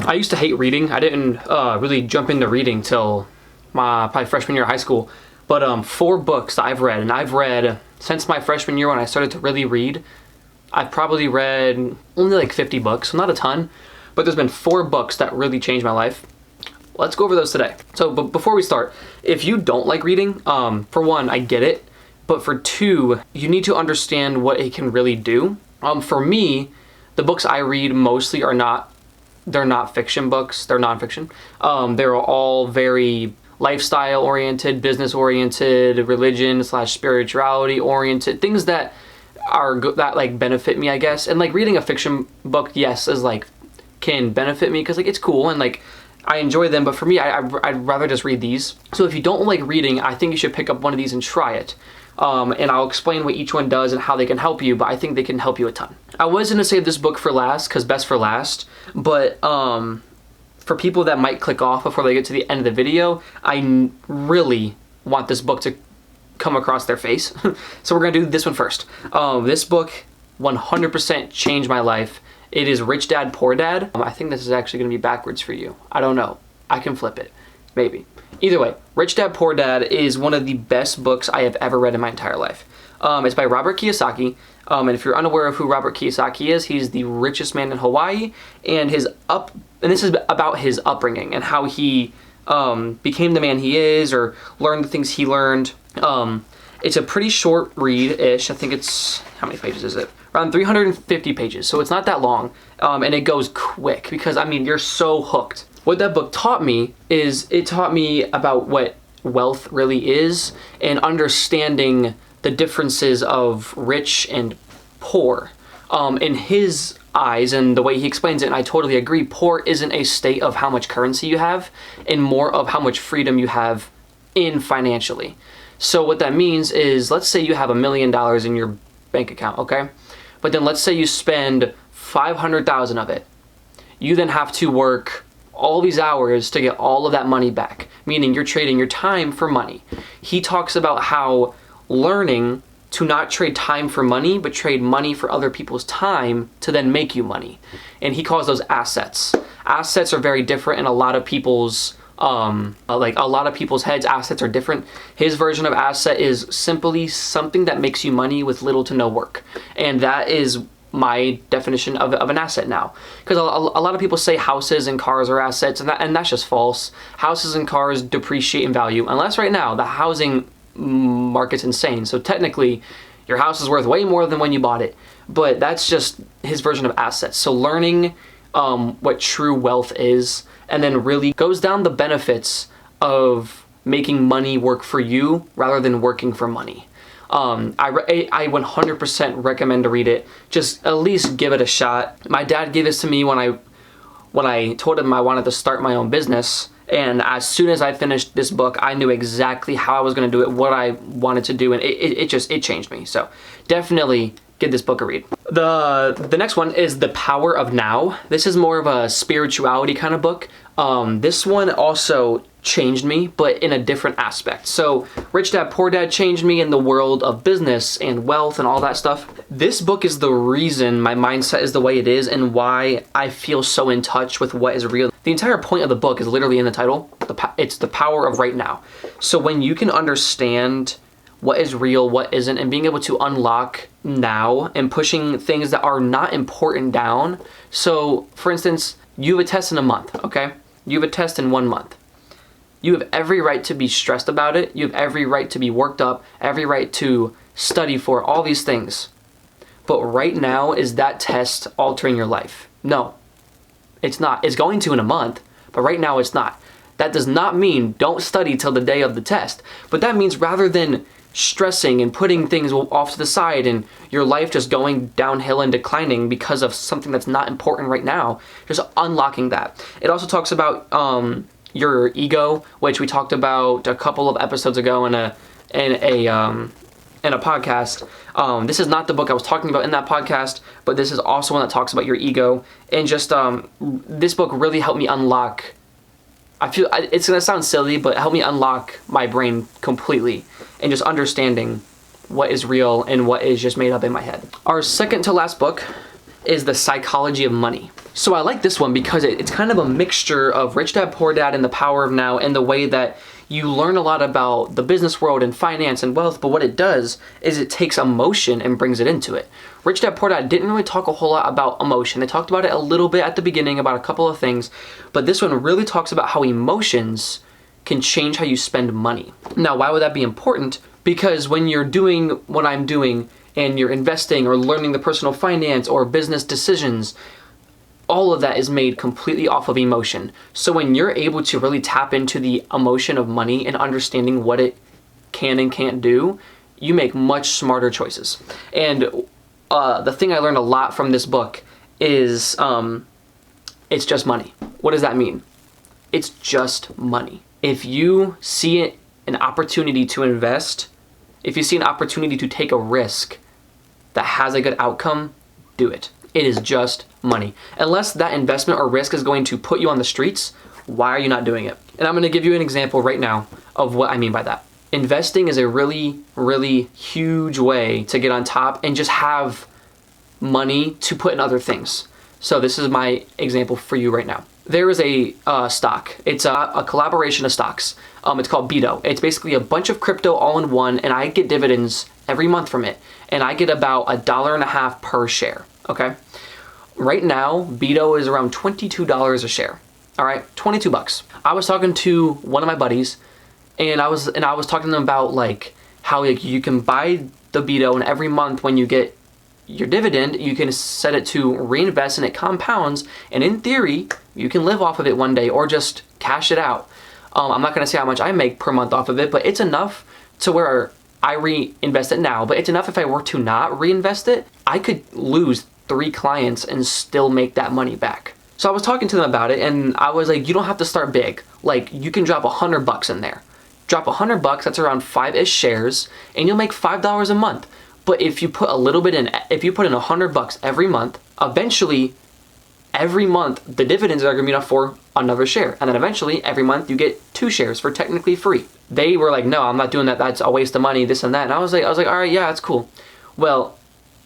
I used to hate reading. I didn't really jump into reading till my probably freshman year of high school. But 4 books that I've read, and I've read since my freshman year when I started to really read, I've probably read only like 50 books, so not a ton, but there's been 4 books that really changed my life. Let's go over those today. So but before we start, if you don't like reading, for one, I get it, but for 2, you need to understand what it can really do. For me, the books I read mostly they're not fiction books, they're nonfiction. They're all very lifestyle oriented, business oriented, religion / spirituality oriented, things that that like benefit me, I guess. And like reading a fiction book, yes, is like can benefit me because like it's cool and like I enjoy them, but for me, I'd rather just read these. So if you don't like reading, I think you should pick up one of these and try it. And I'll explain what each one does and how they can help you, but I think they can help you a ton. I was gonna save this book for last, because best for last, but for people that might click off before they get to the end of the video, I really want this book to come across their face. So we're gonna do this one first. This book 100% changed my life. It is Rich Dad, Poor Dad. I think this is actually gonna be backwards for you. I don't know. I can flip it, maybe. Either way, Rich Dad, Poor Dad is one of the best books I have ever read in my entire life. It's by Robert Kiyosaki. And if you're unaware of who Robert Kiyosaki is, he's the richest man in Hawaii, and this is about his upbringing and how he became the man he is or learned the things he learned. It's a pretty short read-ish. I think it's, how many pages is it? Around 350 pages, so it's not that long, and it goes quick because, I mean, you're so hooked. What that book taught me is it taught me about what wealth really is and understanding the differences of rich and poor. In his eyes and the way he explains it, and I totally agree, poor isn't a state of how much currency you have and more of how much freedom you have in financially. So what that means is, let's say you have $1 million in your bank account, okay? But then let's say you spend 500,000 of it. You then have to work all these hours to get all of that money back, meaning you're trading your time for money. He talks about how learning to not trade time for money, but trade money for other people's time to then make you money. And he calls those assets. Assets are very different in a lot of people's heads. Assets are different. His version of asset is simply something that makes you money with little to no work. And that is my definition of an asset now. Because a lot of people say houses and cars are assets, and that's just false. Houses and cars depreciate in value, unless right now the housing market's insane. So technically, your house is worth way more than when you bought it. But that's just his version of assets. So learning what true wealth is, and then really goes down the benefits of making money work for you rather than working for money. I 100% recommend to read it. Just at least give it a shot. My dad gave this to me when I told him I wanted to start my own business. And as soon as I finished this book, I knew exactly how I was going to do it, what I wanted to do, and it changed me. So definitely give this book a read. The next one is The Power of Now. This is more of a spirituality kind of book. This one also changed me, but in a different aspect. So Rich Dad, Poor Dad changed me in the world of business and wealth and all that stuff. This book is the reason my mindset is the way it is and why I feel so in touch with what is real. The entire point of the book is literally in the title. It's the power of right now. So when you can understand what is real, what isn't, and being able to unlock now and pushing things that are not important down. So for instance, you have a test in a month, okay? You have a test in 1 month. You have every right to be stressed about it. You have every right to be worked up, every right to study for all these things. But right now, is that test altering your life? No, it's not. It's going to in a month, but right now it's not. That does not mean don't study till the day of the test. But that means rather than stressing and putting things off to the side and your life just going downhill and declining because of something that's not important right now, just unlocking that. It also talks about your ego, which we talked about a couple of episodes ago in a podcast. This is not the book I was talking about in that podcast, but this is also one that talks about your ego. And just this book really helped me unlock, I feel it's gonna sound silly, but it helped me unlock my brain completely and just understanding what is real and what is just made up in my head. Our second to last book is The Psychology of Money. So I like this one because it's kind of a mixture of Rich Dad Poor Dad and The Power of Now, and the way that you learn a lot about the business world and finance and wealth, but what it does is it takes emotion and brings it into it. Rich Dad Poor Dad didn't really talk a whole lot about emotion. They talked about it a little bit at the beginning, about a couple of things, but this one really talks about how emotions can change how you spend money. Now, why would that be important? Because when you're doing what I'm doing and you're investing or learning the personal finance or business decisions, all of that is made completely off of emotion. So when you're able to really tap into the emotion of money and understanding what it can and can't do, you make much smarter choices. And the thing I learned a lot from this book is it's just money. What does that mean? It's just money. If you see an opportunity to invest, if you see an opportunity to take a risk that has a good outcome, do it. It is just money. Unless that investment or risk is going to put you on the streets, why are you not doing it? And I'm going to give you an example right now of what I mean by that. Investing is a really, really huge way to get on top and just have money to put in other things. So this is my example for you right now. There is a stock. It's a collaboration of stocks. It's called Beto. It's basically a bunch of crypto all in one, and I get dividends every month from it. And I get about $1.50 per share. Okay. Right now, Beto is around $22 a share. All right, $22. I was talking to one of my buddies, and I was talking to them about like how like you can buy the Beto, and every month when you get your dividend, you can set it to reinvest and it compounds, and in theory, you can live off of it one day or just cash it out. I'm not going to say how much I make per month off of it, but it's enough to where I reinvest it now, but it's enough if I were to not reinvest it, I could lose 3 clients and still make that money back. So I was talking to them about it, and I was like, you don't have to start big. Like, you can drop $100 in there. Drop $100, that's around 5-ish shares, and you'll make $5 a month. But if you put a little bit in, if you put in $100 every month, eventually, every month, the dividends are gonna be enough for another share. And then eventually, every month, you get 2 shares for technically free. They were like, no, I'm not doing that. That's a waste of money, this and that. And I was like, all right, yeah, that's cool. Well,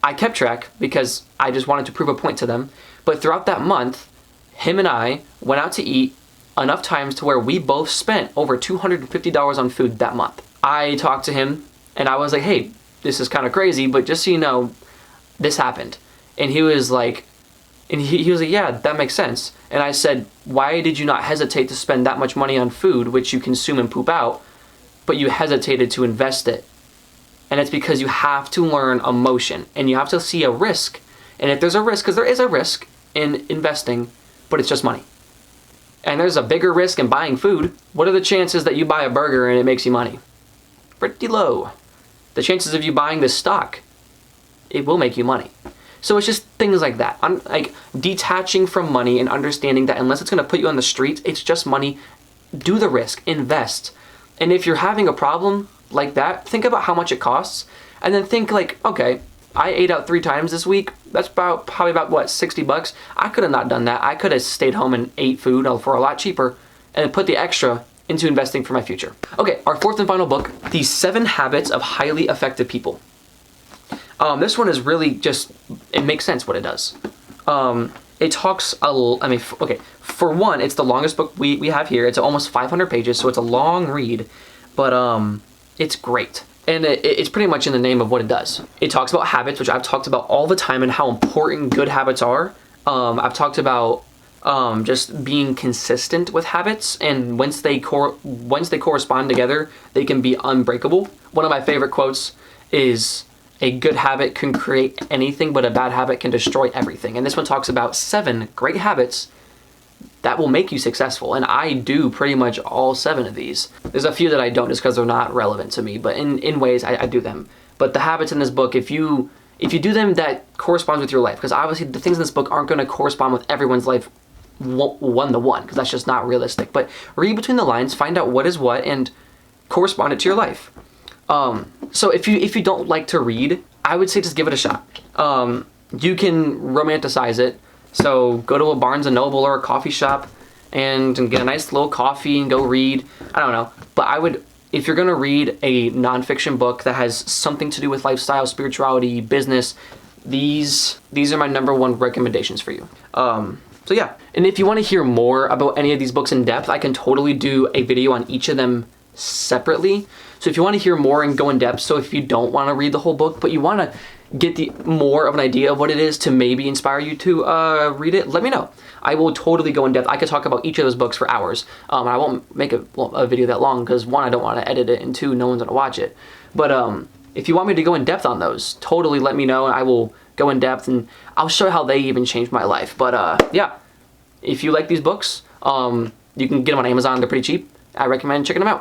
I kept track because I just wanted to prove a point to them. But throughout that month, him and I went out to eat enough times to where we both spent over $250 on food that month. I talked to him and I was like, hey, this is kind of crazy, but just so you know, this happened. And he was like, yeah, that makes sense. And I said, why did you not hesitate to spend that much money on food, which you consume and poop out, but you hesitated to invest it? And it's because you have to learn emotion and you have to see a risk. And if there's a risk, because there is a risk in investing, but it's just money. And there's a bigger risk in buying food. What are the chances that you buy a burger and it makes you money? Pretty low. The chances of you buying this stock, it will make you money. So it's just things like that. I'm like detaching from money and understanding that unless it's going to put you on the streets, it's just money. Do the risk, invest. And if you're having a problem like that, think about how much it costs, and then think like, okay, I ate out 3 times this week. That's probably about what, $60? I could have not done that. I could have stayed home and ate food for a lot cheaper and put the extra into investing for my future. Okay, our 4th and final book, The 7 Habits of Highly Effective People. This one is really just, it makes sense what it does. It talks, okay, for one, it's the longest book we have here. It's almost 500 pages, so it's a long read, but it's great. And it's pretty much in the name of what it does. It talks about habits, which I've talked about all the time and how important good habits are. I've talked about just being consistent with habits, and once they correspond together, they can be unbreakable. One of my favorite quotes is, a good habit can create anything, but a bad habit can destroy everything. And this one talks about 7 great habits that will make you successful. And I do pretty much all 7 of these. There's a few that I don't just because they're not relevant to me, but in ways I do them. But the habits in this book, if you do them, that corresponds with your life, because obviously the things in this book aren't going to correspond with everyone's life one-to-one, because that's just not realistic. But read between the lines, find out what is what, and correspond it to your life. So if you don't like to read, I would say just give it a shot. You can romanticize it. So go to a Barnes & Noble or a coffee shop and get a nice little coffee and go read. I don't know. But if you're going to read a nonfiction book that has something to do with lifestyle, spirituality, business, these are my number 1 recommendations for you. So So yeah, and if you want to hear more about any of these books in depth, I can totally do a video on each of them separately. So if you want to hear more and go in depth, so if you don't want to read the whole book, but you want to get the more of an idea of what it is to maybe inspire you to read it, let me know. I will totally go in depth. I could talk about each of those books for hours. I won't make a video that long because one, I don't want to edit it, and two, no one's gonna watch it. But if you want me to go in depth on those, totally let me know, and I will go in depth, and I'll show you how they even changed my life. But yeah, if you like these books, you can get them on Amazon. They're pretty cheap. I recommend checking them out.